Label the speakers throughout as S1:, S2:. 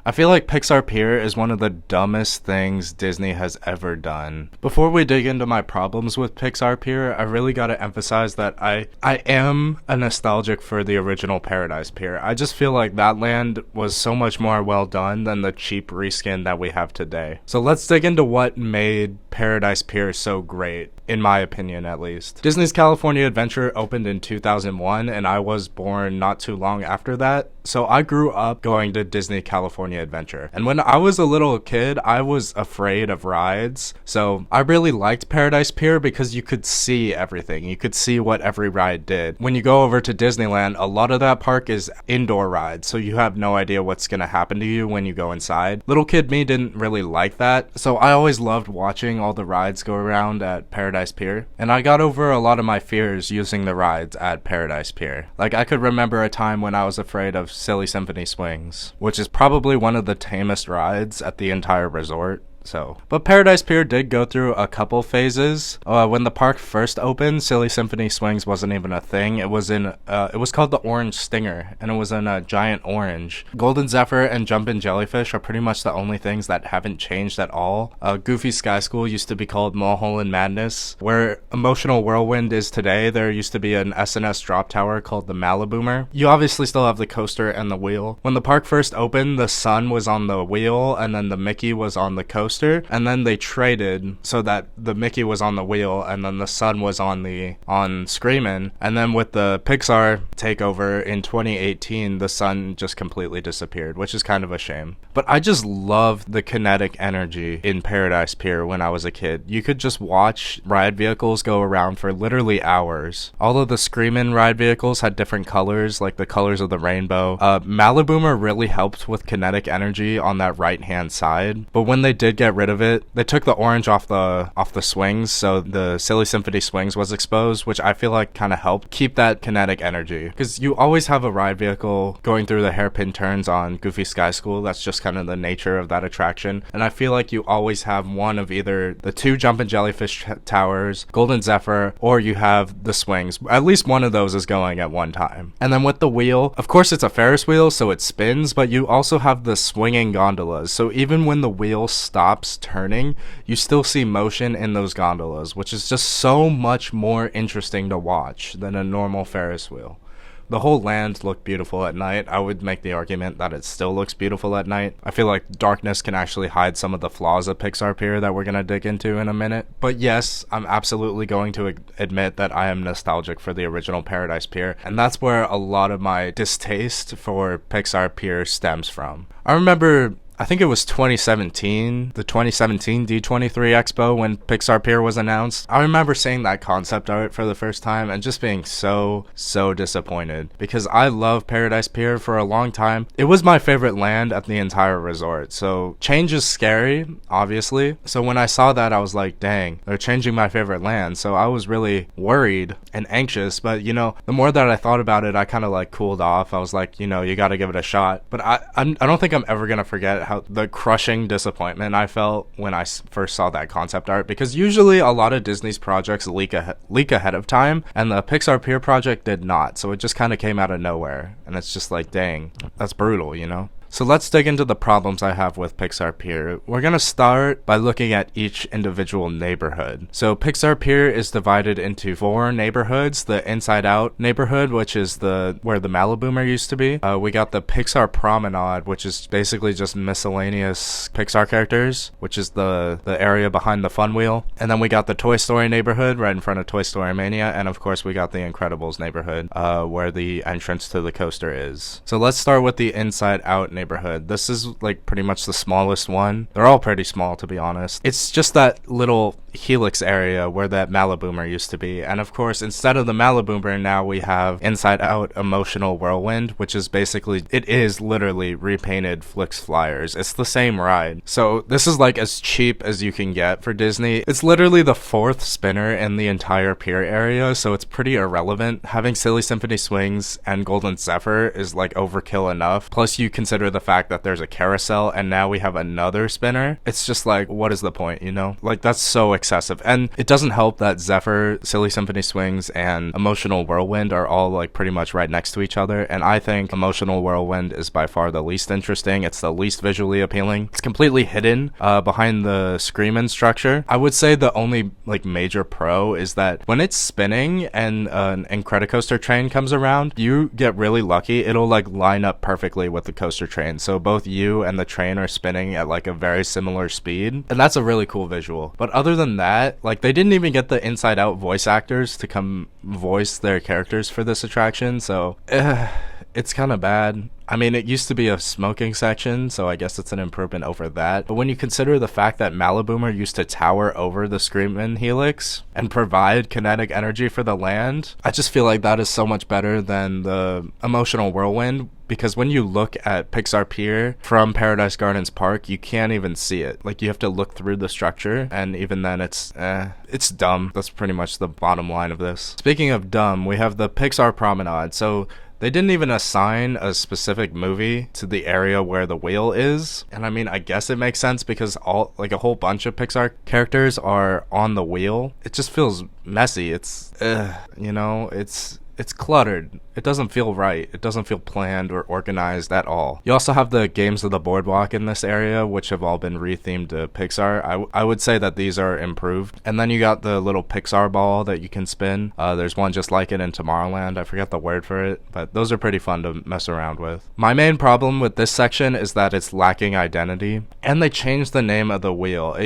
S1: I feel like Pixar Pier is one of the dumbest things Disney has ever done. Before we dig into my problems with Pixar Pier, I really gotta emphasize that I am a nostalgic for the original Paradise Pier. I just feel like that land was so much more well done than the cheap reskin that we have today. So let's dig into what made Paradise Pier so great, in my opinion at least. Disney's California Adventure opened in 2001 and I was born not too long after that. So I grew up going to Disney California Adventure. And when I was a little kid, I was afraid of rides. So I really liked Paradise Pier because you could see everything. You could see what every ride did. When you go over to Disneyland, a lot of that park is indoor rides. So you have no idea what's going to happen to you when you go inside. Little kid me didn't really like that. So I always loved watching all the rides go around at Paradise Pier. And I got over a lot of my fears using the rides at Paradise Pier. Like I could remember a time when I was afraid of Silly Symphony Swings, which is probably one of the tamest rides at the entire resort. But Paradise Pier did go through a couple phases. When the park first opened, Silly Symphony Swings wasn't even a thing. It was called the Orange Stinger, and it was in a giant orange. Golden Zephyr and Jumpin' Jellyfish are pretty much the only things that haven't changed at all. Goofy Sky School used to be called Mulholland Madness. Where Emotional Whirlwind is today, there used to be an SNS drop tower called the Maliboomer. You obviously still have the coaster and the wheel. When the park first opened, the sun was on the wheel, and then the Mickey was on the coaster. And then they traded so that the Mickey was on the wheel and then the sun was on Screamin'. And then with the Pixar takeover in 2018, the sun just completely disappeared, which is kind of a shame. But I just loved the kinetic energy in Paradise Pier when I was a kid. You could just watch ride vehicles go around for literally hours. All of the Screamin' ride vehicles had different colors, like the colors of the rainbow. Maliboomer really helped with kinetic energy on that right-hand side. But when they did get rid of it, they took the orange off the swings, so the Silly Symphony Swings was exposed, which I feel like kind of helped keep that kinetic energy, because you always have a ride vehicle going through the hairpin turns on Goofy Sky School. That's just kind of the nature of that attraction, and I feel like you always have one of either the two Jumpin' Jellyfish towers, Golden Zephyr, or you have the swings. At least one of those is going at one time. And then with the wheel, of course it's a Ferris wheel, so it spins, but you also have the swinging gondolas, so even when the wheel stops turning, you still see motion in those gondolas, which is just so much more interesting to watch than a normal Ferris wheel. The whole land looked beautiful at night. I would make the argument that it still looks beautiful at night. I feel like darkness can actually hide some of the flaws of Pixar Pier that we're going to dig into in a minute. But yes, I'm absolutely going to admit that I am nostalgic for the original Paradise Pier, and that's where a lot of my distaste for Pixar Pier stems from. I remember, I think it was 2017, the 2017 D23 Expo when Pixar Pier was announced. I remember seeing that concept art for the first time and just being so disappointed, because I love Paradise Pier for a long time. It was my favorite land at the entire resort. So change is scary, obviously. So when I saw that, I was like, dang, they're changing my favorite land. So I was really worried and anxious, but you know, the more that I thought about it, I kind of like cooled off. I was like, you know, you got to give it a shot. But I don't think I'm ever going to forget how the crushing disappointment I felt when I first saw that concept art, because usually a lot of Disney's projects leak ahead of time, and the Pixar Pier project did not, so it just kind of came out of nowhere, and it's just like, dang, that's brutal, you know? So let's dig into the problems I have with Pixar Pier. We're going to start by looking at each individual neighborhood. So Pixar Pier is divided into 4 neighborhoods. The Inside Out neighborhood, which is where the Maliboomer used to be. We got the Pixar Promenade, which is basically just miscellaneous Pixar characters, which is the area behind the Fun Wheel. And then we got the Toy Story neighborhood right in front of Toy Story Mania. And of course we got the Incredibles neighborhood, where the entrance to the coaster is. So let's start with the Inside Out neighborhood. This is like pretty much the smallest one. They're all pretty small, to be honest. It's just that little helix area where that Maliboomer used to be, and of course instead of the Maliboomer now we have Inside Out Emotional Whirlwind, which is basically, it is literally repainted Flix Flyers. It's the same ride. So this is like as cheap as you can get for Disney. It's literally the 4th spinner in the entire pier area, so it's pretty irrelevant. Having Silly Symphony Swings and Golden Zephyr is like overkill enough, plus you consider the fact that there's a carousel and now we have another spinner, it's just like, what is the point, you know? Like, that's so excessive. And it doesn't help that Zephyr, Silly Symphony Swings, and Emotional Whirlwind are all like pretty much right next to each other. And I think Emotional Whirlwind is by far the least interesting. It's the least visually appealing. It's completely hidden behind the Screamin' structure. I would say the only like major pro is that when it's spinning and an Incredicoaster train comes around, you get really lucky. It'll like line up perfectly with the coaster train. So both you and the train are spinning at like a very similar speed. And that's a really cool visual. But other than that, like they didn't even get the Inside Out voice actors to come voice their characters for this attraction. So it's kind of bad. I mean, it used to be a smoking section, so I guess it's an improvement over that. But when you consider the fact that Maliboomer used to tower over the Screamin' Helix and provide kinetic energy for the land, I just feel like that is so much better than the Emotional Whirlwind, because when you look at Pixar Pier from Paradise Gardens Park, you can't even see it. Like, you have to look through the structure, and even then it's dumb. That's pretty much the bottom line of this. Speaking of dumb, we have the Pixar Promenade. So they didn't even assign a specific movie to the area where the wheel is. And I mean, I guess it makes sense because a whole bunch of Pixar characters are on the wheel. It just feels messy. It's cluttered. It doesn't feel right. It doesn't feel planned or organized at all. You also have the Games of the Boardwalk in this area, which have all been rethemed to Pixar. I would say that these are improved. And then you got the little Pixar ball that you can spin. There's one just like it in Tomorrowland. I forget the word for it, but those are pretty fun to mess around with. My main problem with this section is that it's lacking identity. And they changed the name of the wheel.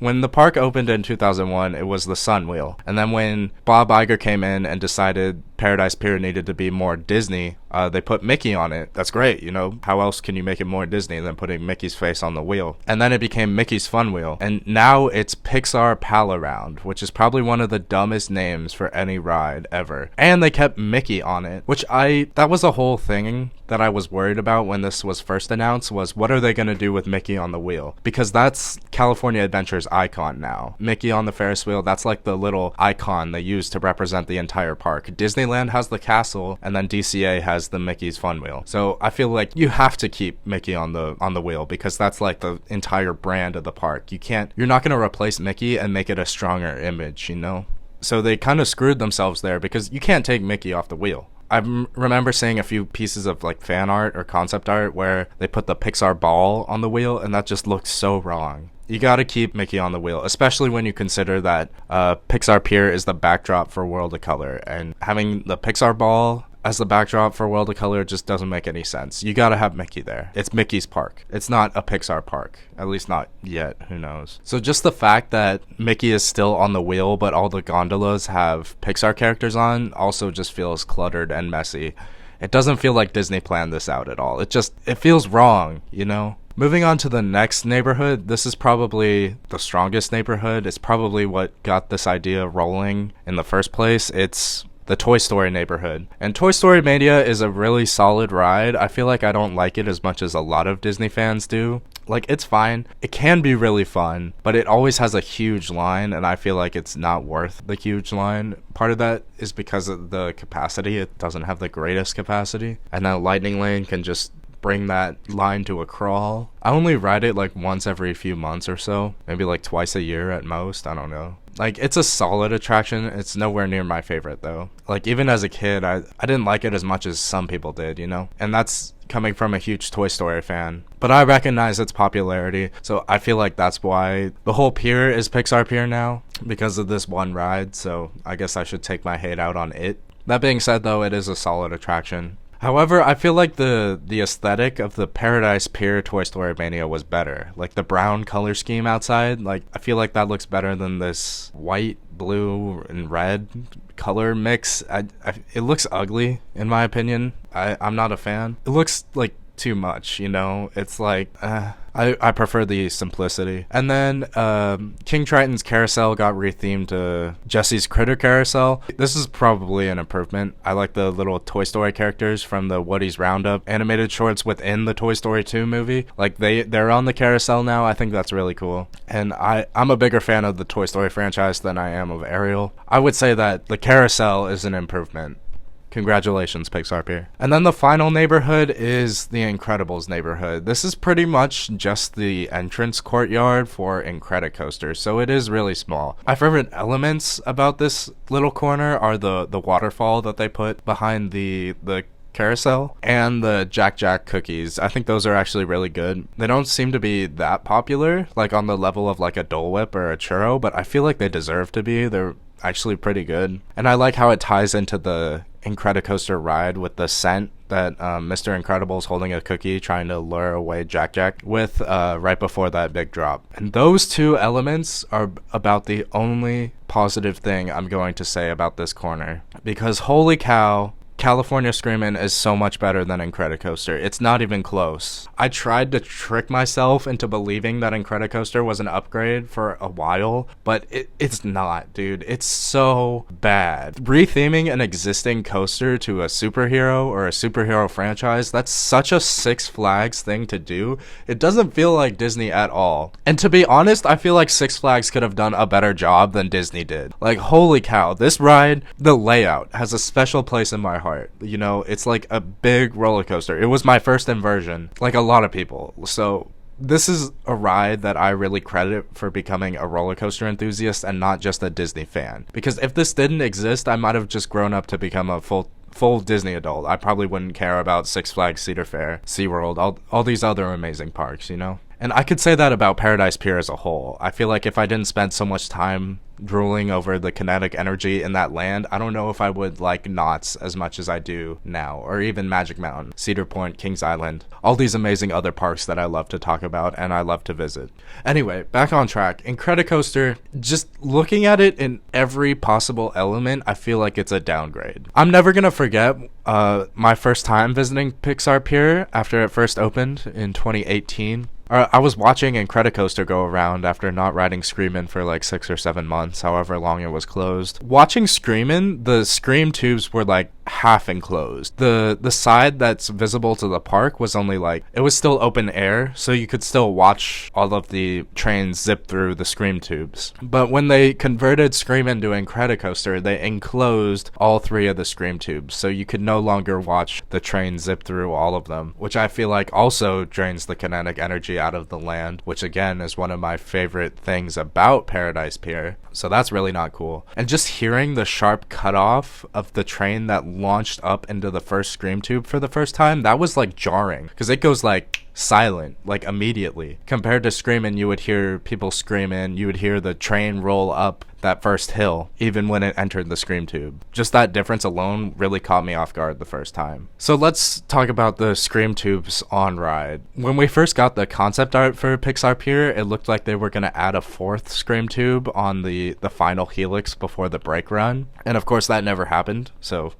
S1: When the park opened in 2001, it was the Sun Wheel. And then when Bob Iger came in and decided Paradise Pier needed to be more Disney, they put Mickey on it. That's great, you know. How else can you make it more Disney than putting Mickey's face on the wheel? And then it became Mickey's Fun Wheel. And now it's Pixar Pal Around, which is probably one of the dumbest names for any ride ever. And they kept Mickey on it, which that was a whole thing that I was worried about when this was first announced, was what are they going to do with Mickey on the wheel? Because that's California Adventure's icon now. Mickey on the Ferris wheel, that's like the little icon they use to represent the entire park. Disneyland has the castle, and then DCA has the Mickey's Fun Wheel. So I feel like you have to keep Mickey on the wheel, because that's like the entire brand of the park. You're not going to replace Mickey and make it a stronger image, you know? So they kind of screwed themselves there, because you can't take Mickey off the wheel. I remember seeing a few pieces of like fan art or concept art where they put the Pixar ball on the wheel, and that just looks so wrong. You gotta keep Mickey on the wheel, especially when you consider that Pixar Pier is the backdrop for World of Color, and having the Pixar ball as the backdrop for World of Color just doesn't make any sense. You gotta have Mickey there. It's Mickey's park. It's not a Pixar park. At least not yet. Who knows? So just the fact that Mickey is still on the wheel, but all the gondolas have Pixar characters on, also just feels cluttered and messy. It doesn't feel like Disney planned this out at all. It feels wrong, you know? Moving on to the next neighborhood, this is probably the strongest neighborhood. It's probably what got this idea rolling in the first place. It's the Toy Story neighborhood. And Toy Story Mania is a really solid ride. I feel like I don't like it as much as a lot of Disney fans do. Like, it's fine. It can be really fun, but it always has a huge line, and I feel like it's not worth the huge line. Part of that is because of the capacity. It doesn't have the greatest capacity. And that Lightning Lane can just bring that line to a crawl. I only ride it like once every few months or so. Maybe like twice a year at most. I don't know. Like, it's a solid attraction. It's nowhere near my favorite, though. Like, even as a kid, I didn't like it as much as some people did, you know? And that's coming from a huge Toy Story fan. But I recognize its popularity, so I feel like that's why the whole pier is Pixar Pier now, because of this one ride, so I guess I should take my hate out on it. That being said, though, it is a solid attraction. However, I feel like the aesthetic of the Paradise Pier Toy Story Mania was better. Like, the brown color scheme outside, like, I feel like that looks better than this white, blue, and red color mix. It looks ugly, in my opinion. I'm not a fan. It looks like too much, you know? It's like, I prefer the simplicity. And then King Triton's carousel got rethemed to Jesse's Critter Carousel. This is probably an improvement. I like the little Toy Story characters from the Woody's Roundup animated shorts within the Toy Story 2 movie. Like, they're on the carousel now. I think that's really cool. And I'm a bigger fan of the Toy Story franchise than I am of Ariel. I would say that the carousel is an improvement. Congratulations, Pixar Pier. And then the final neighborhood is the Incredibles neighborhood. This is pretty much just the entrance courtyard for Incredicoaster, so it is really small. My favorite elements about this little corner are the waterfall that they put behind the carousel and the Jack cookies. I think those are actually really good. They don't seem to be that popular, like on the level of like a Dole Whip or a churro, but I feel like they deserve to be. They're actually pretty good. And I like how it ties into the Incredicoaster ride with the scent that Mr. Incredible's holding a cookie trying to lure away Jack with right before that big drop. And those two elements are about the only positive thing I'm going to say about this corner, because holy cow, California Screamin' is so much better than Incredicoaster. It's not even close. I tried to trick myself into believing that Incredicoaster was an upgrade for a while, but it's not, dude. It's so bad. Retheming an existing coaster to a superhero or a superhero franchise, that's such a Six Flags thing to do. It doesn't feel like Disney at all. And to be honest, I feel like Six Flags could have done a better job than Disney did. Like, holy cow, this ride, the layout has a special place in my heart. You know, it's like a big roller coaster. It was my first inversion, like a lot of people. So this is a ride that I really credit for becoming a roller coaster enthusiast and not just a Disney fan. Because if this didn't exist, I might have just grown up to become a full Disney adult. I probably wouldn't care about Six Flags, Cedar Fair, SeaWorld, all these other amazing parks, you know? And I could say that about Paradise Pier as a whole. I feel like if I didn't spend so much time drooling over the kinetic energy in that land, I don't know if I would like Knott's as much as I do now, or even Magic Mountain, Cedar Point, Kings Island, all these amazing other parks that I love to talk about and I love to visit. Anyway, back on track. Incredicoaster, just looking at it in every possible element, I feel like it's a downgrade. I'm never gonna forget my first time visiting Pixar Pier after it first opened in 2018. I was watching Incredicoaster go around after not riding Screamin' for like 6 or 7 months, however long it was closed. Watching Screamin', the Scream tubes were like half enclosed. The side that's visible to the park was only like, it was still open air, so you could still watch all of the trains zip through the Scream tubes. But when they converted Screamin' to Incredicoaster, they enclosed all 3 of the Scream tubes, so you could no longer watch the train zip through all of them, which I feel like also drains the kinetic energy out of the land, which again is one of my favorite things about Paradise Pier. So that's really not cool. And just hearing the sharp cutoff of the train that launched up into the first Scream tube for the first time, that was like jarring, because it goes like silent like immediately. Compared to Screamin', you would hear people screaming, you would hear the train roll up that first hill even when it entered the Scream tube. Just that difference alone really caught me off guard the first time. So let's talk about the Scream tubes on ride. When we first got the concept art for Pixar Pier, it looked like they were going to add a 4th Scream tube on the final helix before the brake run, and of course that never happened, so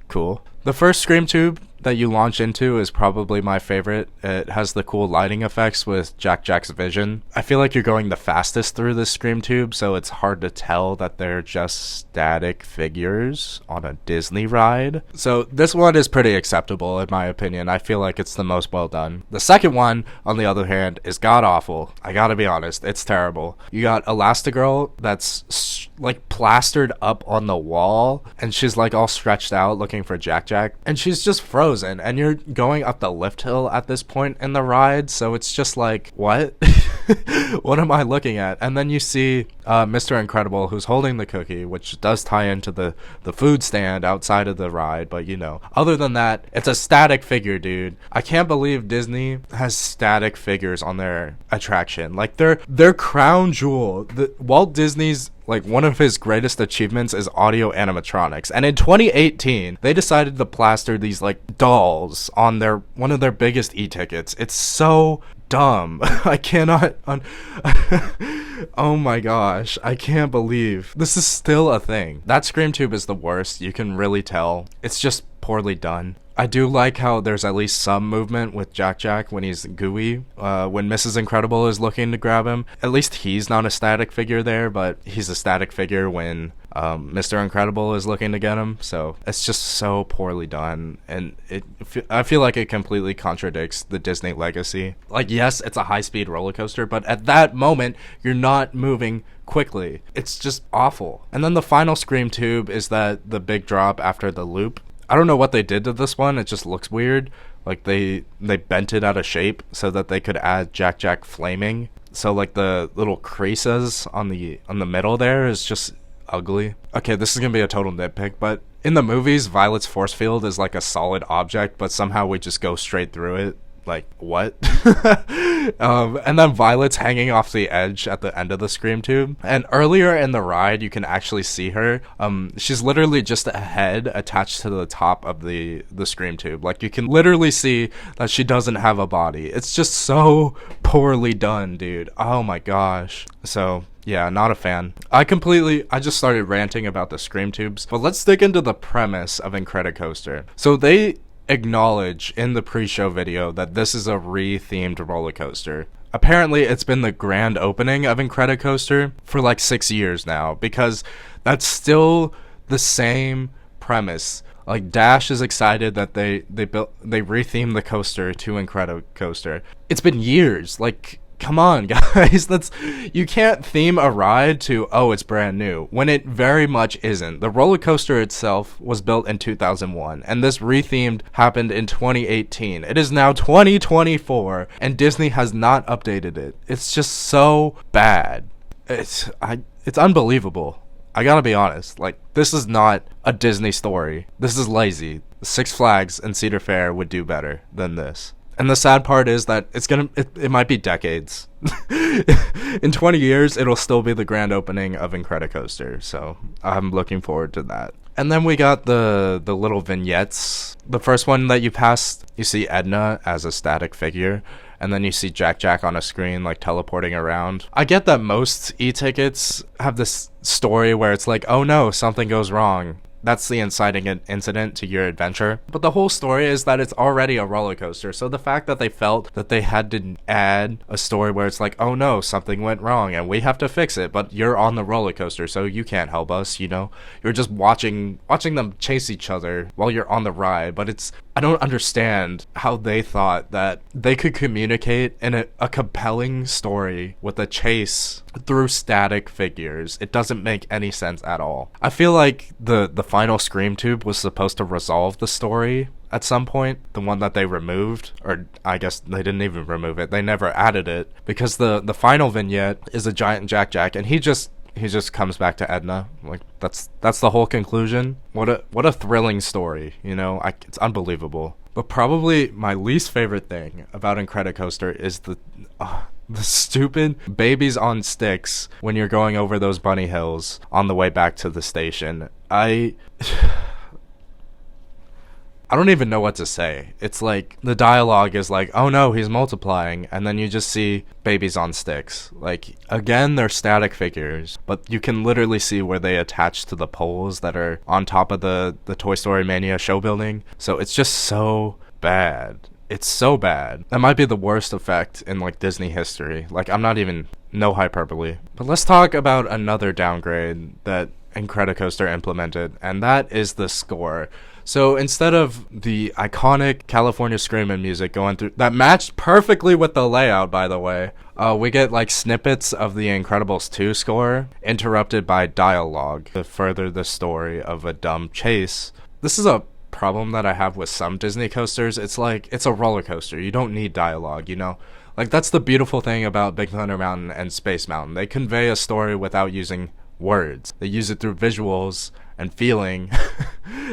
S1: cool. The first Scream tube that you launch into is probably my favorite. It has the cool lighting effects with Jack's vision. I feel like you're going the fastest through this Scream tube, so it's hard to tell that they're just static figures on a Disney ride. So this one is pretty acceptable in my opinion. I feel like it's the most well done. The second one, on the other hand, is god awful. I gotta be honest, it's terrible. You got Elastigirl that's like plastered up on the wall, and she's like all stretched out looking for Jack, and she's just frozen, and you're going up the lift hill at this point in the ride, so it's just like, what? What am I looking at? And then you see Mr. Incredible, who's holding the cookie, which does tie into the food stand outside of the ride, but you know, other than that, it's a static figure, dude. I can't believe Disney has static figures on their attraction. Like, their crown jewel, Walt Disney's, like, one of his greatest achievements is audio animatronics. And in 2018, they decided to plaster these, like, dolls on one of their biggest e-tickets. It's so dumb. I cannot... Oh my gosh. I can't believe this is still a thing. That Scream tube is the worst. You can really tell. It's just poorly done. I do like how there's at least some movement with Jack when he's gooey. When Mrs. Incredible is looking to grab him, at least he's not a static figure there, but he's a static figure when Mr. Incredible is looking to get him. So it's just so poorly done, and I feel like it completely contradicts the Disney legacy. Like, yes, it's a high-speed roller coaster, but at that moment, you're not moving quickly. It's just awful. And then the final Scream tube is the big drop after the loop. I don't know what they did to this one. It just looks weird. Like they bent it out of shape so that they could add Jack Jack flaming. So like the little creases on the middle there is just ugly. Okay, this is gonna be a total nitpick, but in the movies, Violet's force field is like a solid object, but somehow we just go straight through it. Like, what? And then Violet's hanging off the edge at the end of the Scream Tube. And earlier in the ride, you can actually see her. She's literally just a head attached to the top of the Scream Tube. Like, you can literally see that she doesn't have a body. It's just so poorly done, dude. Oh my gosh. So, yeah, not a fan. I just started ranting about the Scream Tubes. But let's dig into the premise of Incredicoaster. So they acknowledge in the pre-show video that this is a re-themed roller coaster. Apparently, it's been the grand opening of Incredicoaster for like 6 years now, because that's still the same premise. Like, Dash is excited that they re-themed the coaster to Incredicoaster. It's been years. Like, come on, guys. You can't theme a ride to, oh, it's brand new, when it very much isn't. The roller coaster itself was built in 2001, and this rethemed happened in 2018. It is now 2024, and Disney has not updated it. It's just so bad. It's unbelievable. I gotta be honest. Like, this is not a Disney story. This is lazy. Six Flags and Cedar Fair would do better than this. And the sad part is that it might be decades. In 20 years, it'll still be the grand opening of Incredicoaster. So I'm looking forward to that. And then we got the little vignettes. The first one that you passed, you see Edna as a static figure. And then you see Jack Jack on a screen, like, teleporting around. I get that most e-tickets have this story where it's like, oh no, something goes wrong. That's the inciting incident to your adventure. But the whole story is that it's already a roller coaster. So the fact that they felt that they had to add a story where it's like, oh no, something went wrong and we have to fix it, but you're on the roller coaster, so you can't help us, you know? You're just watching them chase each other while you're on the ride. But I don't understand how they thought that they could communicate in a compelling story with a chase through static figures. It doesn't make any sense at all. I feel like the final Scream Tube was supposed to resolve the story at some point, the one that they removed, or I guess they didn't even remove it. They never added it, because the final vignette is a giant Jack Jack, and he just comes back to Edna. Like, that's the whole conclusion. What a thrilling story, you know? It's unbelievable. But probably my least favorite thing about Incredicoaster is the stupid babies on sticks when you're going over those bunny hills on the way back to the station. I don't even know what to say. It's like the dialogue is like, oh no, he's multiplying, and then you just see babies on sticks. Like, again, they're static figures, but you can literally see where they attach to the poles that are on top of the Toy Story Mania show building. So it's just so bad. It's so bad. That might be the worst effect in, like, Disney history. Like, I'm not even, no hyperbole. But let's talk about another downgrade that Incredicoaster implemented, and that is the score. So instead of the iconic California Screamin' music going through, that matched perfectly with the layout, by the way, we get like snippets of the Incredibles 2 score interrupted by dialogue to further the story of a dumb chase. This is a problem that I have with some Disney coasters. It's like, it's a roller coaster. You don't need dialogue, you know? Like, that's the beautiful thing about Big Thunder Mountain and Space Mountain. They convey a story without using words. They use it through visuals and feeling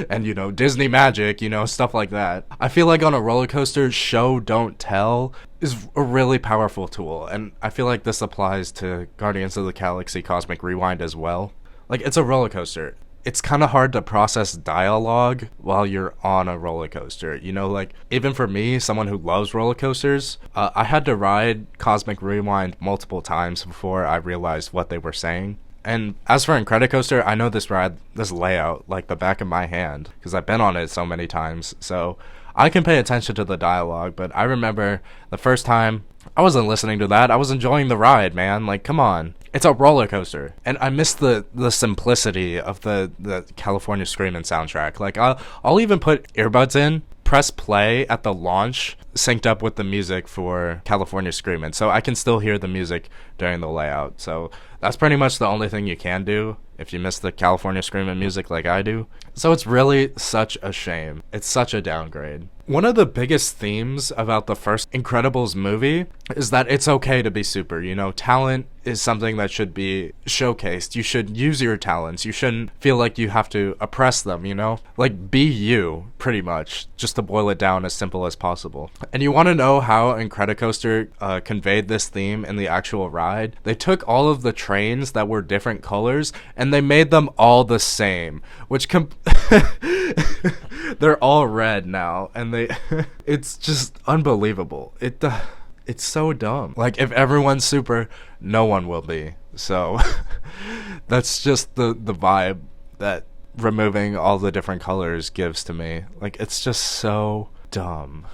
S1: and, you know, Disney magic, you know, stuff like that. I feel like on a roller coaster, show don't tell is a really powerful tool, and I feel like this applies to Guardians of the Galaxy Cosmic Rewind as well. Like, it's a roller coaster. It's kind of hard to process dialogue while you're on a roller coaster. You know, like, even for me, someone who loves roller coasters, I had to ride Cosmic Rewind multiple times before I realized what they were saying. And as for Incredicoaster, I know this layout like the back of my hand, because I've been on it so many times. So I can pay attention to the dialogue, but I remember the first time I wasn't listening to that. I was enjoying the ride, man. Like, come on. It's a roller coaster. And I miss the simplicity of the California Screamin' soundtrack. Like, I'll even put earbuds in, press play at the launch, synced up with the music for California Screamin', so I can still hear the music during the layout. So that's pretty much the only thing you can do if you miss the California Screaming music like I do. So it's really such a shame. It's such a downgrade. One of the biggest themes about the first Incredibles movie is that it's okay to be super. You know, talent is something that should be showcased. You should use your talents. You shouldn't feel like you have to oppress them, you know? Like, be you, pretty much, just to boil it down as simple as possible. And you want to know how Incredicoaster conveyed this theme in the actual ride? They took all of the trains that were different colors and they made them all the same, which they're all red now, and it's just unbelievable. It's so dumb. Like, if everyone's super, no one will be. So that's just the vibe that removing all the different colors gives to me. Like, it's just so dumb.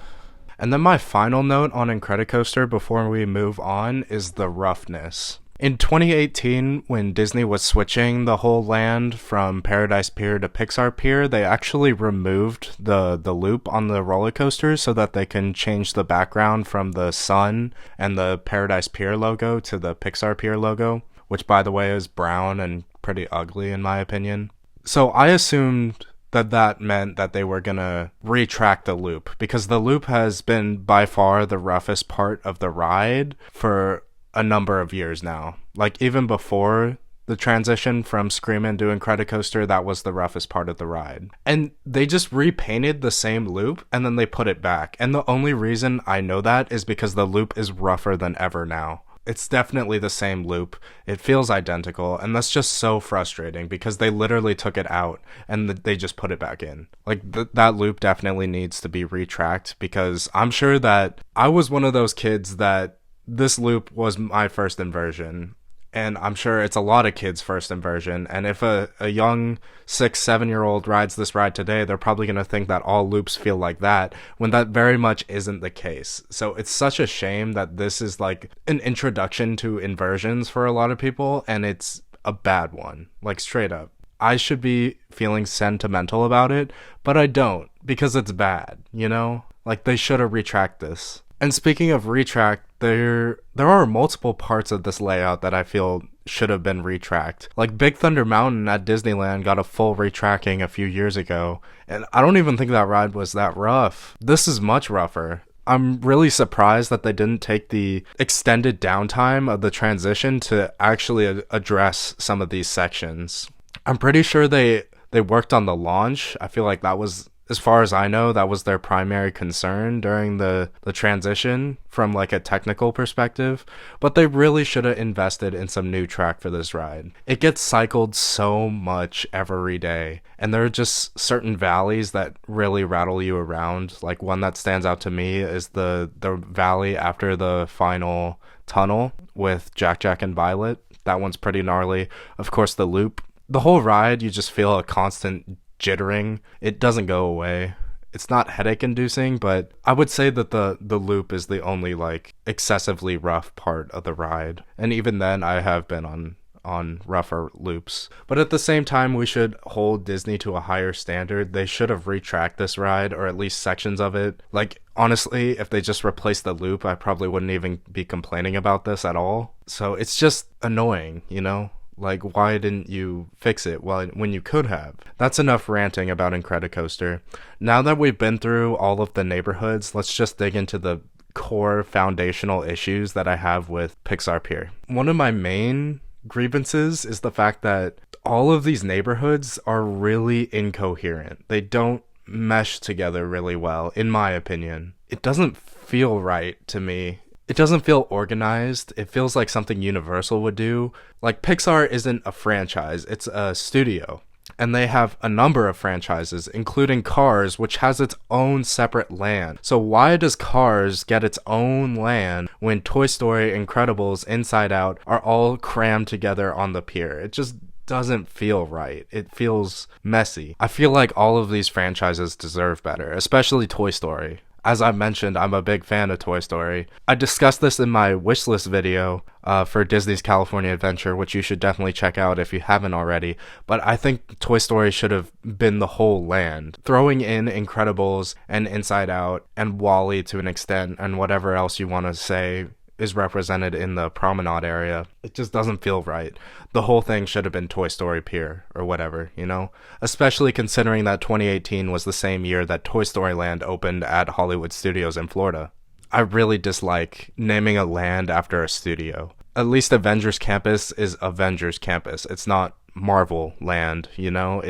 S1: And then my final note on Incredicoaster before we move on is the roughness. In 2018, when Disney was switching the whole land from Paradise Pier to Pixar Pier, they actually removed the loop on the roller coasters so that they can change the background from the sun and the Paradise Pier logo to the Pixar Pier logo, which, by the way, is brown and pretty ugly in my opinion. So I assumed that meant that they were gonna retract the loop, because the loop has been by far the roughest part of the ride for a number of years now. Like, even before the transition from Screamin' to Incredicoaster, that was the roughest part of the ride. And they just repainted the same loop and then they put it back. And the only reason I know that is because the loop is rougher than ever now. It's definitely the same loop. It feels identical, and that's just so frustrating because they literally took it out and they just put it back in. Like, that loop definitely needs to be retracked, because I'm sure that I was one of those kids that this loop was my first inversion, and I'm sure it's a lot of kids' first inversion. And if a young 6-7-year-old rides this ride today, they're probably going to think that all loops feel like that, when that very much isn't the case. So it's such a shame that this is like an introduction to inversions for a lot of people, and it's a bad one, like straight up. I should be feeling sentimental about it, but I don't, because it's bad, you know? Like, they should have retracted this. And speaking of retract, there are multiple parts of this layout that I feel should have been retracked. Like, Big Thunder Mountain at Disneyland got a full retracking a few years ago, and I don't even think that ride was that rough. This is much rougher. I'm really surprised that they didn't take the extended downtime of the transition to actually address some of these sections. I'm pretty sure they worked on the launch. I feel like that was, as far as I know, that was their primary concern during the transition from like a technical perspective. But they really should have invested in some new track for this ride. It gets cycled so much every day, and there are just certain valleys that really rattle you around. Like, one that stands out to me is the valley after the final tunnel with Jack and Violet. That one's pretty gnarly. Of course, the loop. The whole ride, you just feel a constant jittering. It doesn't go away. It's not headache inducing, but I would say that the loop is the only like excessively rough part of the ride. And even then, I have been on rougher loops. But at the same time, we should hold Disney to a higher standard. They should have retracked this ride, or at least sections of it. Like, honestly, if they just replaced the loop, I probably wouldn't even be complaining about this at all. So it's just annoying, you know? Like, why didn't you fix it when you could have? That's enough ranting about Incredicoaster. Now that we've been through all of the neighborhoods, let's just dig into the core foundational issues that I have with Pixar Pier. One of my main grievances is the fact that all of these neighborhoods are really incoherent. They don't mesh together really well, in my opinion. It doesn't feel right to me. It doesn't feel organized. It feels like something Universal would do. Like, Pixar isn't a franchise, it's a studio. And they have a number of franchises, including Cars, which has its own separate land. So why does Cars get its own land when Toy Story, Incredibles, Inside Out are all crammed together on the pier? It just doesn't feel right. It feels messy. I feel like all of these franchises deserve better, especially Toy Story. As I mentioned, I'm a big fan of Toy Story. I discussed this in my wishlist video for Disney's California Adventure, which you should definitely check out if you haven't already. But I think Toy Story should have been the whole land. Throwing in Incredibles and Inside Out and WALL-E to an extent, and whatever else you want to say is represented in the promenade area. It just doesn't feel right. The whole thing should have been Toy Story Pier or whatever, you know? Especially considering that 2018 was the same year that Toy Story Land opened at Hollywood Studios in Florida. I really dislike naming a land after a studio. At least Avengers Campus is Avengers Campus. It's not Marvel Land, you know?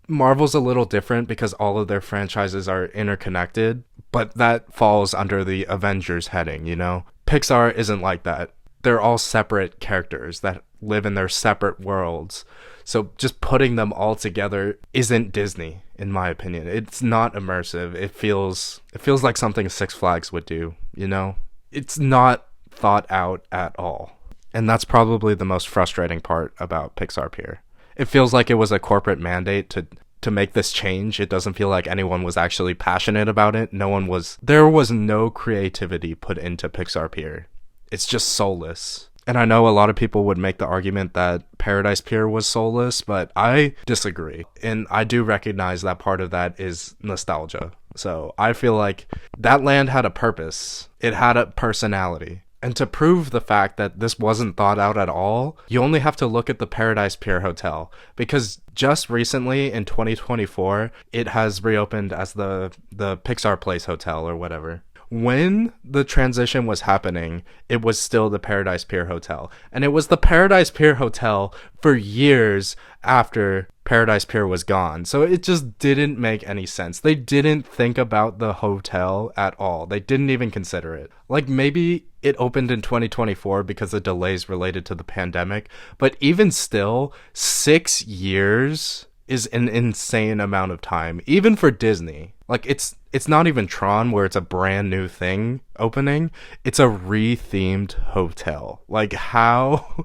S1: Marvel's a little different because all of their franchises are interconnected, but that falls under the Avengers heading, you know? Pixar isn't like that. They're all separate characters that live in their separate worlds. So just putting them all together isn't Disney, in my opinion. It's not immersive. It feels like something Six Flags would do, you know? It's not thought out at all. And that's probably the most frustrating part about Pixar Pier. It feels like it was a corporate mandate to make this change. It doesn't feel like anyone was actually passionate about it. There was no creativity put into Pixar Pier. It's just soulless. And I know a lot of people would make the argument that Paradise Pier was soulless, but I disagree. And I do recognize that part of that is nostalgia. So I feel like that land had a purpose. It had a personality. And to prove the fact that this wasn't thought out at all, you only have to look at the Paradise Pier Hotel. Because just recently, in 2024, it has reopened as the Pixar Place Hotel or whatever. When the transition was happening, it was still the Paradise Pier Hotel. And it was the Paradise Pier Hotel for years after Paradise Pier was gone. So it just didn't make any sense. They didn't think about the hotel at all. They didn't even consider it. Like, maybe it opened in 2024 because of delays related to the pandemic. But even still, 6 years is an insane amount of time, even for Disney. Like, it's not even Tron where it's a brand new thing opening. It's a rethemed hotel. Like, how?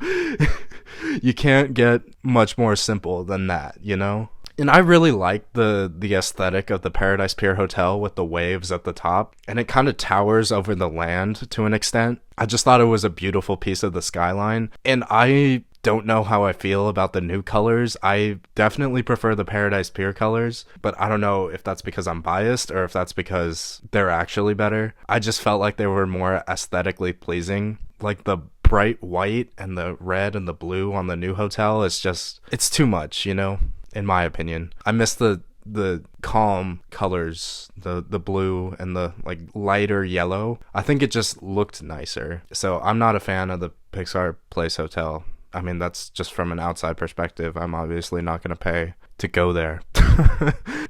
S1: You can't get much more simple than that, you know? And I really like the aesthetic of the Paradise Pier Hotel with the waves at the top. And it kind of towers over the land to an extent. I just thought it was a beautiful piece of the skyline. And I don't know how I feel about the new colors. I definitely prefer the Paradise Pier colors, but I don't know if that's because I'm biased or if that's because they're actually better. I just felt like they were more aesthetically pleasing. Like the bright white and the red and the blue on the new hotel is just, it's too much, you know, in my opinion. I miss the calm colors, the blue and the like lighter yellow. I think it just looked nicer. So I'm not a fan of the Pixar Place Hotel. I mean, that's just from an outside perspective. I'm obviously not going to pay to go there.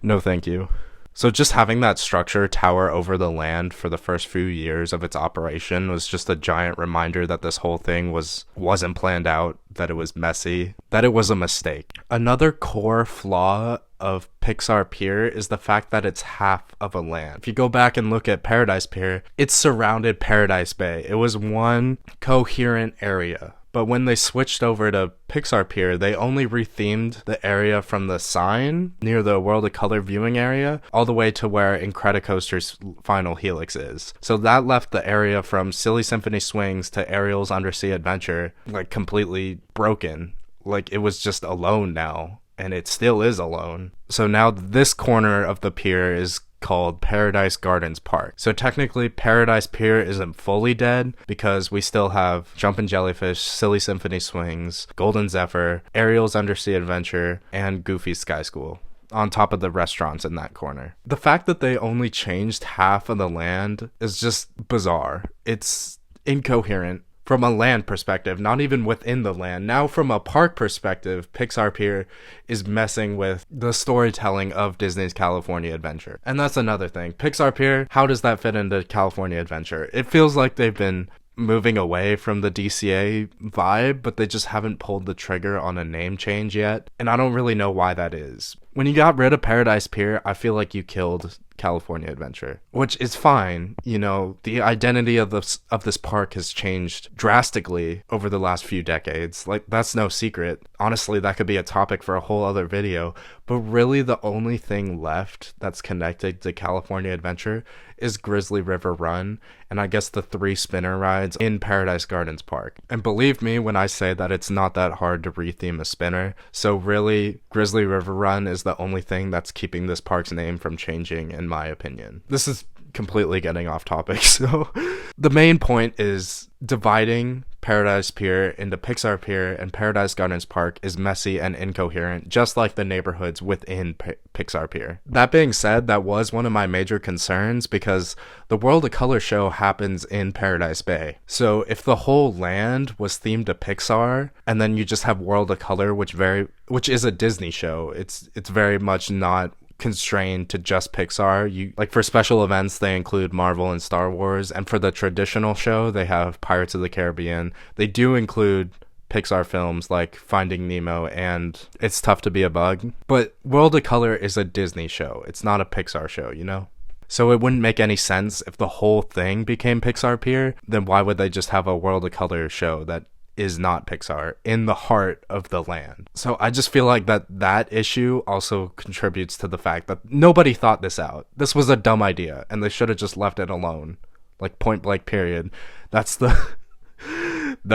S1: No, thank you. So just having that structure tower over the land for the first few years of its operation was just a giant reminder that this whole thing wasn't planned out, that it was messy, that it was a mistake. Another core flaw of Pixar Pier is the fact that it's half of a land. If you go back and look at Paradise Pier, it surrounded Paradise Bay. It was one coherent area. But when they switched over to Pixar Pier, they only rethemed the area from the sign near the World of Color viewing area all the way to where Incredicoaster's final helix is. So that left the area from Silly Symphony Swings to Ariel's Undersea Adventure like completely broken. Like it was just alone now, and it still is alone. So now this corner of the pier is called Paradise Gardens Park. So technically Paradise Pier isn't fully dead because we still have Jumpin' Jellyfish, Silly Symphony Swings, Golden Zephyr, Ariel's Undersea Adventure, and Goofy's Sky School on top of the restaurants in that corner. The fact that they only changed half of the land is just bizarre. It's incoherent. From a land perspective, not even within the land. Now from a park perspective, Pixar Pier is messing with the storytelling of Disney's California Adventure. And that's another thing. Pixar Pier, how does that fit into California Adventure? It feels like they've been moving away from the DCA vibe, but they just haven't pulled the trigger on a name change yet. And I don't really know why that is. When you got rid of Paradise Pier, I feel like you killed California Adventure, which is fine. You know, the identity of this park has changed drastically over the last few decades. Like, that's no secret. Honestly, that could be a topic for a whole other video. But really, the only thing left that's connected to California Adventure is Grizzly River Run, and I guess the 3 spinner rides in Paradise Gardens Park. And believe me when I say that it's not that hard to retheme a spinner. So really, Grizzly River Run is the only thing that's keeping this park's name from changing, in my opinion. This is completely getting off topic. So the main point is dividing Paradise Pier into Pixar Pier and Paradise Gardens Park is messy and incoherent, just like the neighborhoods within Pixar Pier. That being said, that was one of my major concerns because the World of Color show happens in Paradise Bay. So if the whole land was themed to Pixar and then you just have World of Color, which is a Disney show, it's very much not constrained to just Pixar. You like, for special events they include Marvel and Star Wars, and for the traditional show they have Pirates of the Caribbean. They do include Pixar films like Finding Nemo and It's Tough to Be a Bug, but World of Color is a Disney show. It's not a Pixar show, you know? So it wouldn't make any sense if the whole thing became Pixar Pier. Then why would they just have a World of Color show that is not Pixar in the heart of the land? So I just feel like that issue also contributes to the fact that nobody thought this out. This was a dumb idea and they should have just left it alone. Like, point blank period. That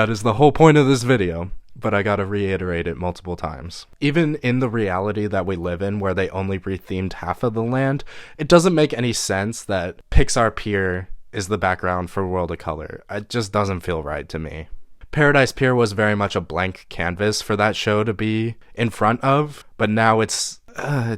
S1: is the whole point of this video, but I gotta reiterate it multiple times. Even in the reality that we live in, where they only rethemed half of the land, it doesn't make any sense that Pixar Pier is the background for World of Color. It just doesn't feel right to me. Paradise Pier was very much a blank canvas for that show to be in front of, but now it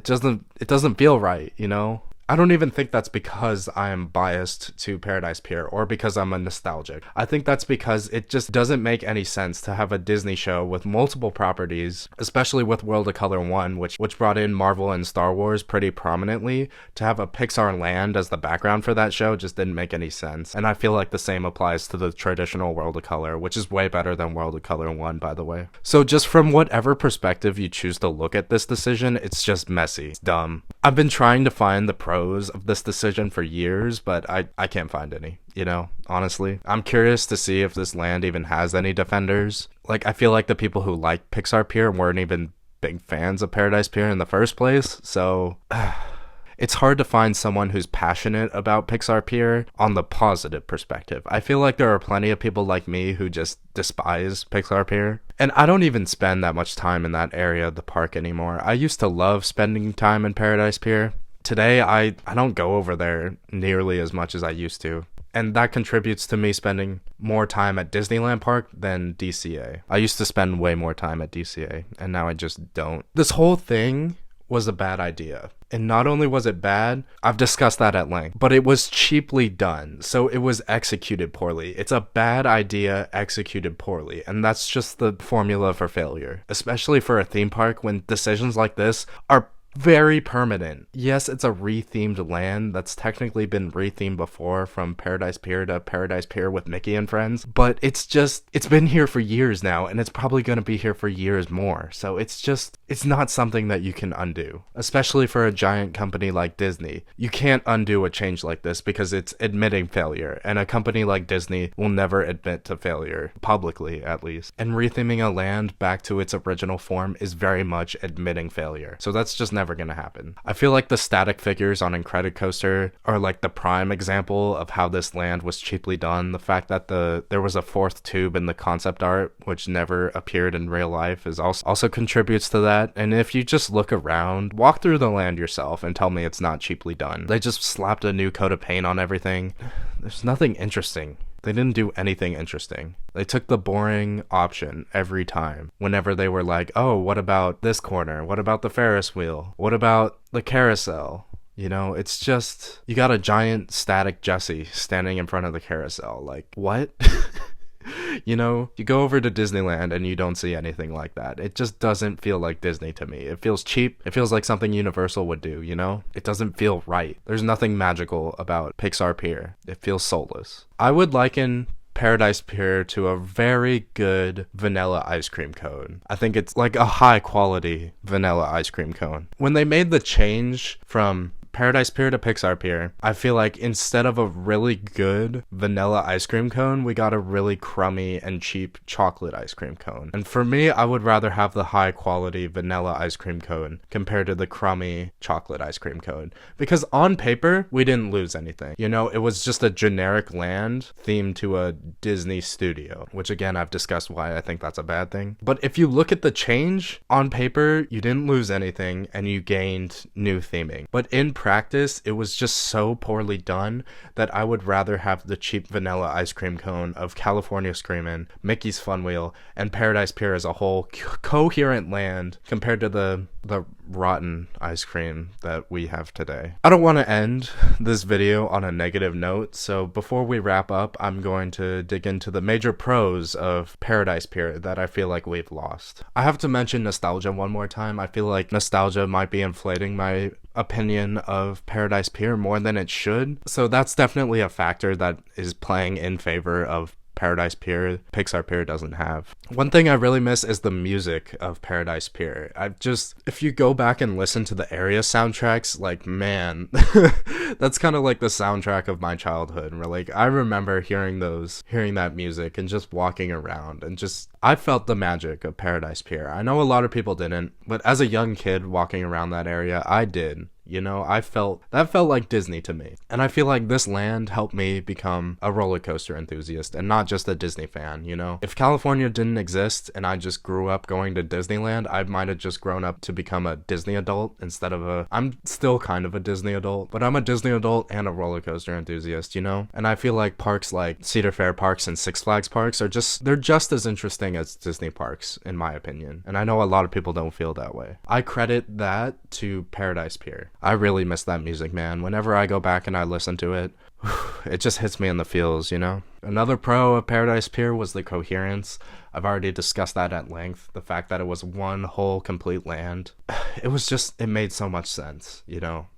S1: doesn't feel right, you know? I don't even think that's because I am biased to Paradise Pier or because I'm a nostalgic. I think that's because it just doesn't make any sense to have a Disney show with multiple properties, especially with World of Color 1, which brought in Marvel and Star Wars pretty prominently. To have a Pixar land as the background for that show just didn't make any sense. And I feel like the same applies to the traditional World of Color, which is way better than World of Color 1, by the way. So just from whatever perspective you choose to look at this decision, it's just messy. It's dumb. I've been trying to find the pros of this decision for years, but I can't find any, you know, honestly. I'm curious to see if this land even has any defenders. Like, I feel like the people who like Pixar Pier weren't even big fans of Paradise Pier in the first place, so it's hard to find someone who's passionate about Pixar Pier on the positive perspective. I feel like there are plenty of people like me who just despise Pixar Pier. And I don't even spend that much time in that area of the park anymore. I used to love spending time in Paradise Pier. Today, I don't go over there nearly as much as I used to. And that contributes to me spending more time at Disneyland Park than DCA. I used to spend way more time at DCA, and now I just don't. This whole thing was a bad idea. And not only was it bad, I've discussed that at length, but it was cheaply done, so it was executed poorly. It's a bad idea executed poorly, and that's just the formula for failure, especially for a theme park when decisions like this are very permanent. Yes, it's a rethemed land that's technically been rethemed before, from Paradise Pier to Paradise Pier with Mickey and Friends, but it's been here for years now, and it's probably going to be here for years more. So it's not something that you can undo, especially for a giant company like Disney. You can't undo a change like this because it's admitting failure, and a company like Disney will never admit to failure, publicly at least. And retheming a land back to its original form is very much admitting failure. So that's just never gonna happen. I feel like the static figures on Incredicoaster are like the prime example of how this land was cheaply done. The fact that there was a fourth tube in the concept art, which never appeared in real life, is also contributes to that. And if you just look around, walk through the land yourself and tell me it's not cheaply done. They just slapped a new coat of paint on everything. There's nothing interesting. They didn't do anything interesting. They took the boring option every time. Whenever they were like, oh, what about this corner? What about the Ferris wheel? What about the carousel? You know, it's just, you got a giant static Jessie standing in front of the carousel. Like, what? You know, you go over to Disneyland and you don't see anything like that. It just doesn't feel like Disney to me. It feels cheap. It feels like something Universal would do, you know? It doesn't feel right. There's nothing magical about Pixar Pier. It feels soulless. I would liken Paradise Pier to a very good vanilla ice cream cone. I think it's like a high quality vanilla ice cream cone. When they made the change from Paradise Pier to Pixar Pier, I feel like instead of a really good vanilla ice cream cone, we got a really crummy and cheap chocolate ice cream cone. And for me, I would rather have the high quality vanilla ice cream cone compared to the crummy chocolate ice cream cone. Because on paper, we didn't lose anything. You know, it was just a generic land themed to a Disney studio, which again, I've discussed why I think that's a bad thing. But if you look at the change, on paper, you didn't lose anything and you gained new theming. But in practice, it was just so poorly done that I would rather have the cheap vanilla ice cream cone of California Screamin', Mickey's Fun Wheel, and Paradise Pier as a whole coherent land compared to the rotten ice cream that we have today. I don't want to end this video on a negative note, so before we wrap up, I'm going to dig into the major pros of Paradise Pier that I feel like we've lost. I have to mention nostalgia one more time. I feel like nostalgia might be inflating my opinion of Paradise Pier more than it should, so that's definitely a factor that is playing in favor of Paradise Pier. Pixar Pier doesn't have. One thing I really miss is the music of Paradise Pier. If you go back and listen to the area soundtracks, like, man, that's kind of like the soundtrack of my childhood. Where, like, I remember hearing that music and just walking around and I felt the magic of Paradise Pier. I know a lot of people didn't, but as a young kid walking around that area, I did. You know, that felt like Disney to me. And I feel like this land helped me become a roller coaster enthusiast and not just a Disney fan, you know? If California didn't exist and I just grew up going to Disneyland, I might have just grown up to become a Disney adult instead of I'm still kind of a Disney adult, but I'm a Disney adult and a roller coaster enthusiast, you know? And I feel like parks like Cedar Fair parks and Six Flags parks they're just as interesting as Disney parks, in my opinion. And I know a lot of people don't feel that way. I credit that to Paradise Pier. I really miss that music, man. Whenever I go back and I listen to it, it just hits me in the feels, you know? Another pro of Paradise Pier was the coherence. I've already discussed that at length. The fact that it was one whole complete land. It made so much sense, you know?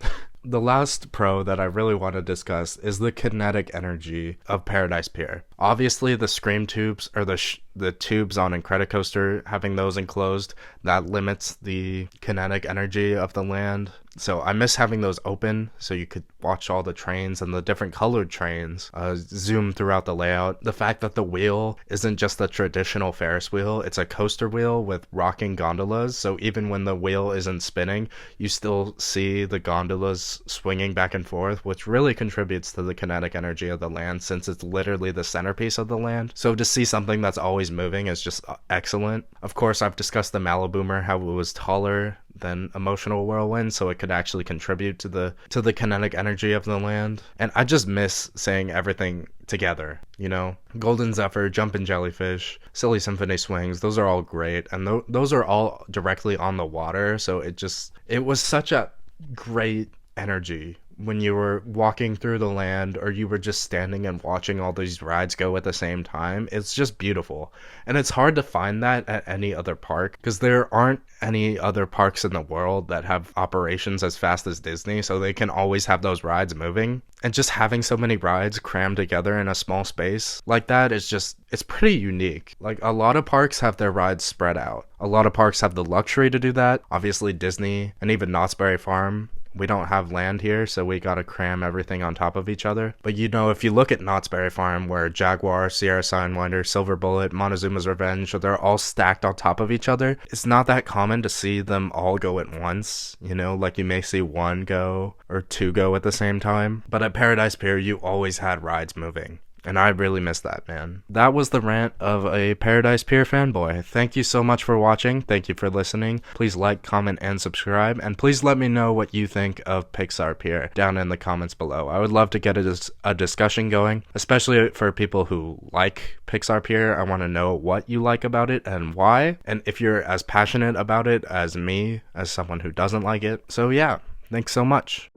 S1: The last pro that I really want to discuss is the kinetic energy of Paradise Pier. Obviously, the scream tubes, or the tubes on Incredicoaster, having those enclosed, that limits the kinetic energy of the land. So I miss having those open so you could watch all the trains and the different colored trains zoom throughout the layout. The fact that the wheel isn't just a traditional Ferris wheel, it's a coaster wheel with rocking gondolas. So even when the wheel isn't spinning, you still see the gondolas swinging back and forth, which really contributes to the kinetic energy of the land since it's literally the centerpiece of the land. So to see something that's always moving is just excellent. Of course, I've discussed the Maliboomer, how it was taller than Emotional Whirlwind, so it could actually contribute to the kinetic energy of the land. And I just miss saying everything together, you know? Golden Zephyr, Jumpin' Jellyfish, Silly Symphony Swings, those are all great, and those are all directly on the water, so it was such a great energy when you were walking through the land or you were just standing and watching all these rides go at the same time. It's just beautiful. And it's hard to find that at any other park because there aren't any other parks in the world that have operations as fast as Disney, so they can always have those rides moving. And just having so many rides crammed together in a small space like that is it's pretty unique. Like, a lot of parks have their rides spread out. A lot of parks have the luxury to do that. Obviously Disney and even Knott's Berry Farm, we don't have land here, so we gotta cram everything on top of each other. But you know, if you look at Knott's Berry Farm, where Jaguar, Sierra Sidewinder, Silver Bullet, Montezuma's Revenge, they're all stacked on top of each other, it's not that common to see them all go at once, you know, like you may see one go or two go at the same time. But at Paradise Pier, you always had rides moving. And I really miss that, man. That was the rant of a Paradise Pier fanboy. Thank you so much for watching. Thank you for listening. Please like, comment, and subscribe. And please let me know what you think of Pixar Pier down in the comments below. I would love to get a discussion going, especially for people who like Pixar Pier. I want to know what you like about it and why. And if you're as passionate about it as me, as someone who doesn't like it. So yeah, thanks so much.